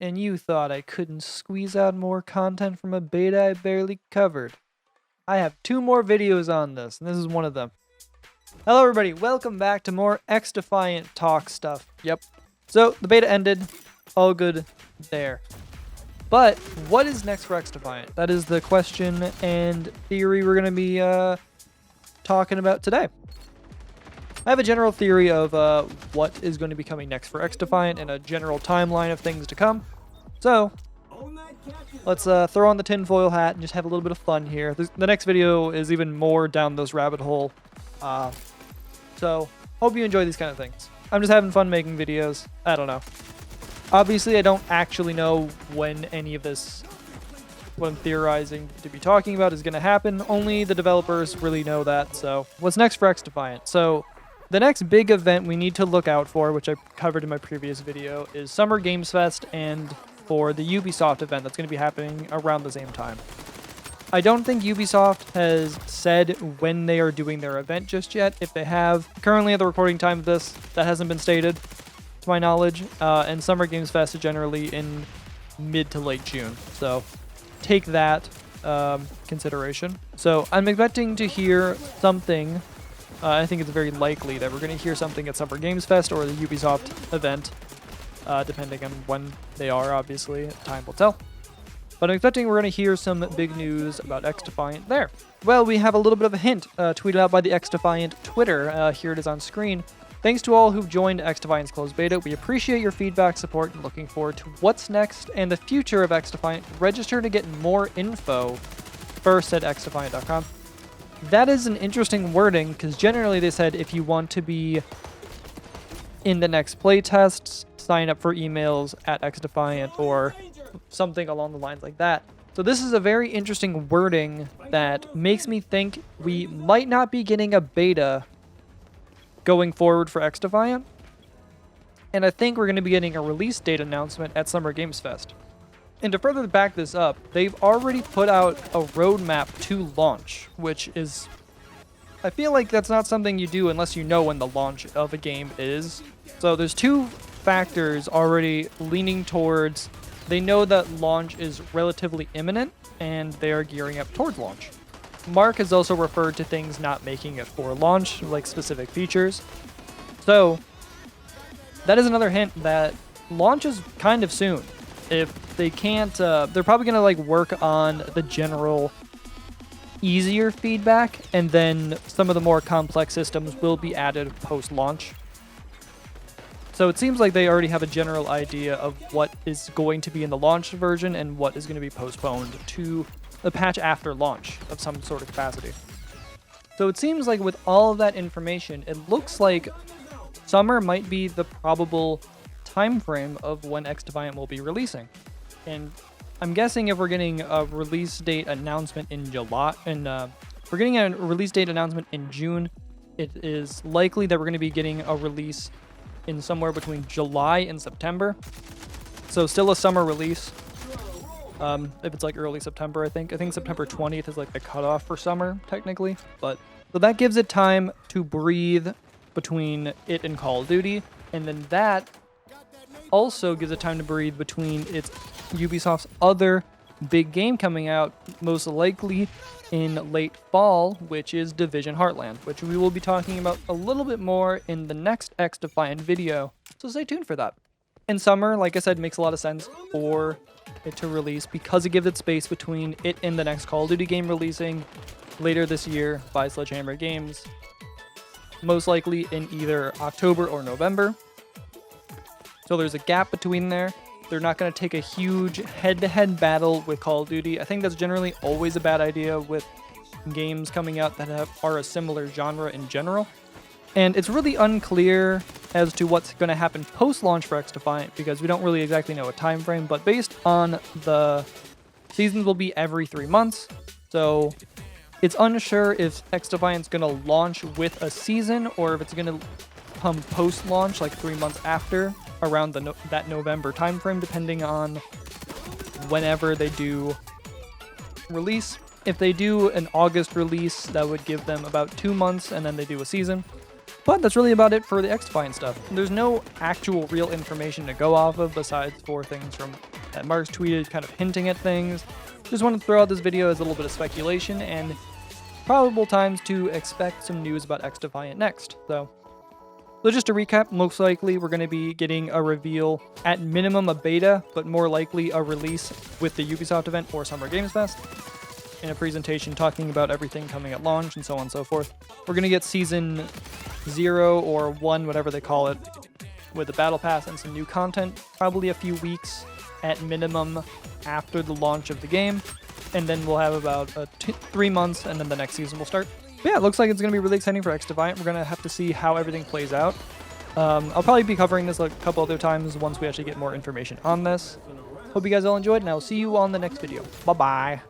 and you thought I couldn't squeeze out more content from a beta I barely covered. I have 2 more videos on this, and this is one of them. Hello everybody, welcome back to more XDefiant talk stuff. Yep. So, the beta ended, all good there. But, what is next for XDefiant? That is the question and theory we're going to be talking about today. I have a general theory of what is going to be coming next for XDefiant and a general timeline of things to come. So, let's throw on the tinfoil hat and just have a little bit of fun here. The next video is even more down this rabbit hole. So, hope you enjoy these kind of things. I'm just having fun making videos. I don't know. Obviously, I don't actually know when any of this, what I'm theorizing to be talking about, is going to happen. Only the developers really know that. So, what's next for XDefiant? So, the next big event we need to look out for, which I covered in my previous video, is Summer Games Fest and for the Ubisoft event that's going to be happening around the same time. I don't think Ubisoft has said when they are doing their event just yet. If they have, currently at the recording time of this, that hasn't been stated, to my knowledge. And Summer Games Fest is generally in mid to late June. So take that consideration. So I'm expecting to hear something. I think it's very likely that we're going to hear something at Summer Games Fest or the Ubisoft event, depending on when they are, obviously. Time will tell. But I'm expecting we're going to hear some big news about XDefiant there. Well, we have a little bit of a hint tweeted out by the XDefiant Twitter. Here it is on screen. Thanks to all who've joined XDefiant's closed beta. We appreciate your feedback, support, and looking forward to what's next and the future of XDefiant. Register to get more info first at xdefiant.com. That is an interesting wording, because generally they said if you want to be in the next playtests, sign up for emails at XDefiant or something along the lines like that. So this is a very interesting wording that makes me think we might not be getting a beta going forward for XDefiant. And I think we're going to be getting a release date announcement at Summer Games Fest. And to further back this up, they've already put out a roadmap to launch, which is... I feel like that's not something you do unless you know when the launch of a game is. So there's 2 factors already leaning towards... They know that launch is relatively imminent, and they are gearing up towards launch. Mark has also referred to things not making it for launch, like specific features. So, that is another hint that launch is kind of soon. If they can't, they're probably going to work on the general easier feedback, and then some of the more complex systems will be added post-launch. So it seems like they already have a general idea of what is going to be in the launch version and what is going to be postponed to the patch after launch of some sort of capacity. So it seems like with all of that information, it looks like summer might be the probable time frame of when XDefiant will be releasing. And I'm guessing if we're getting a release date announcement in July, and we're getting a release date announcement in June, it is likely that we're going to be getting a release in somewhere between July and September. So still a summer release. If it's early September, I think. I think September 20th is the cutoff for summer, technically. But so that gives it time to breathe between it and Call of Duty. And then that also gives it time to breathe between Ubisoft's other big game coming out, most likely in late fall, which is Division Heartland, which we will be talking about a little bit more in the next XDefiant video, so stay tuned for that. In summer, like I said, makes a lot of sense for it to release because it gives it space between it and the next Call of Duty game releasing later this year by Sledgehammer Games, most likely in either October or November. So there's a gap between there. They're not going to take a huge head-to-head battle with Call of Duty. I think that's generally always a bad idea with games coming out that are a similar genre in general. And it's really unclear as to what's going to happen post-launch for XDefiant because we don't really exactly know a time frame, but based on the seasons will be every 3 months. So it's unsure if XDefiant's going to launch with a season or if it's going to come post-launch 3 months after, around that November timeframe, depending on whenever they do release. If they do an August release, that would give them about 2 months, and then they do a season. But that's really about it for the XDefiant stuff. There's no actual real information to go off of besides for things from that Mark's tweeted kind of hinting at things. Just wanted to throw out this video as a little bit of speculation and probable times to expect some news about XDefiant next. So just to recap, most likely we're going to be getting a reveal, at minimum a beta, but more likely a release with the Ubisoft event or Summer Games Fest, in a presentation talking about everything coming at launch and so on and so forth. We're going to get Season 0 or 1, whatever they call it, with the Battle Pass and some new content, probably a few weeks at minimum after the launch of the game, and then we'll have about 3 months, and then the next season will start. But yeah, it looks like it's going to be really exciting for XDefiant. We're going to have to see how everything plays out. I'll probably be covering this a couple other times once we actually get more information on this. Hope you guys all enjoyed, and I'll see you on the next video. Bye-bye.